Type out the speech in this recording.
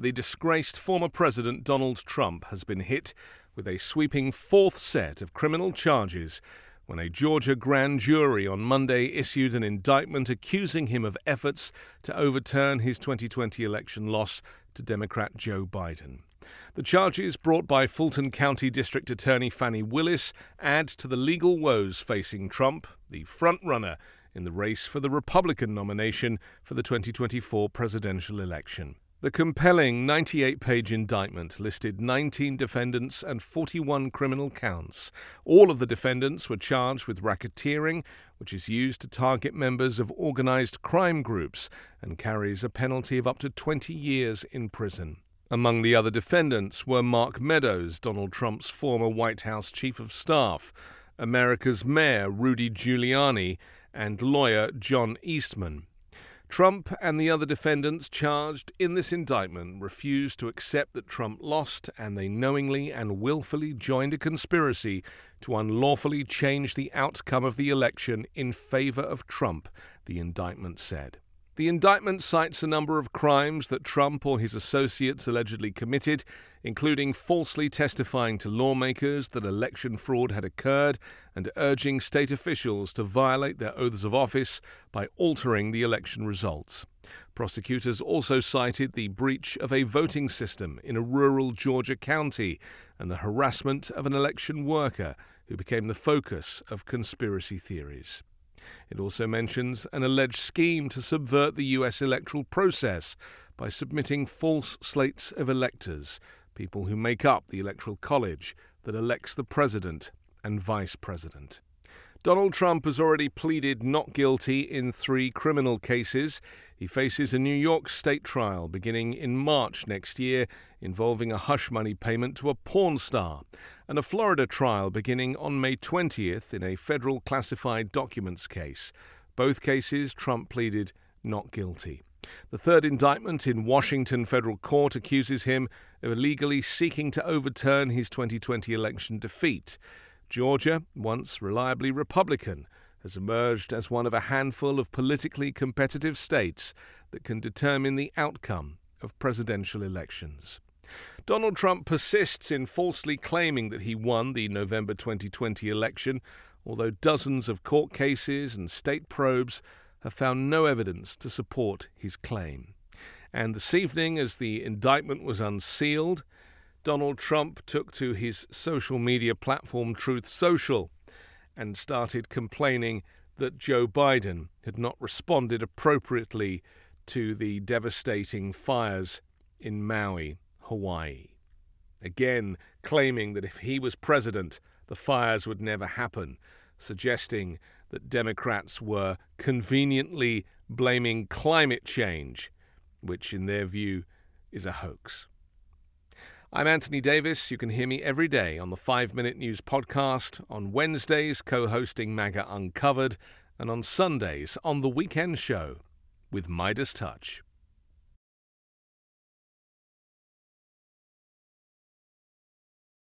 the disgraced former President Donald Trump has been hit with a sweeping fourth set of criminal charges when a Georgia grand jury on Monday issued an indictment accusing him of efforts to overturn his 2020 election loss to Democrat Joe Biden. The charges brought by Fulton County District Attorney Fani Willis add to the legal woes facing Trump, the frontrunner in the race for the Republican nomination for the 2024 presidential election. The compelling 98-page indictment listed 19 defendants and 41 criminal counts. All of the defendants were charged with racketeering, which is used to target members of organized crime groups and carries a penalty of up to 20 years in prison. Among the other defendants were Mark Meadows, Donald Trump's former White House chief of staff, America's mayor Rudy Giuliani, and lawyer John Eastman. Trump and the other defendants charged in this indictment refused to accept that Trump lost, and they knowingly and willfully joined a conspiracy to unlawfully change the outcome of the election in favor of Trump, the indictment said. The indictment cites a number of crimes that Trump or his associates allegedly committed, including falsely testifying to lawmakers that election fraud had occurred and urging state officials to violate their oaths of office by altering the election results. Prosecutors also cited the breach of a voting system in a rural Georgia county and the harassment of an election worker who became the focus of conspiracy theories. It also mentions an alleged scheme to subvert the U.S. electoral process by submitting false slates of electors, people who make up the electoral college that elects the president and vice president. Donald Trump has already pleaded not guilty in 3 criminal cases. He faces a New York state trial beginning in March next year involving a hush money payment to a porn star, and a Florida trial beginning on May 20th in a federal classified documents case. Both cases Trump pleaded not guilty. The third indictment in Washington federal court accuses him of illegally seeking to overturn his 2020 election defeat. Georgia, once reliably Republican, has emerged as one of a handful of politically competitive states that can determine the outcome of presidential elections. Donald Trump persists in falsely claiming that he won the November 2020 election, although dozens of court cases and state probes have found no evidence to support his claim. And this evening, as the indictment was unsealed, Donald Trump took to his social media platform Truth Social and started complaining that Joe Biden had not responded appropriately to the devastating fires in Maui, Hawaii. Again, claiming that if he was president, the fires would never happen, suggesting that Democrats were conveniently blaming climate change, which in their view is a hoax. I'm Anthony Davis. You can hear me every day on the 5-Minute News podcast, on Wednesdays co-hosting MAGA Uncovered, and on Sundays on The Weekend Show with Midas Touch.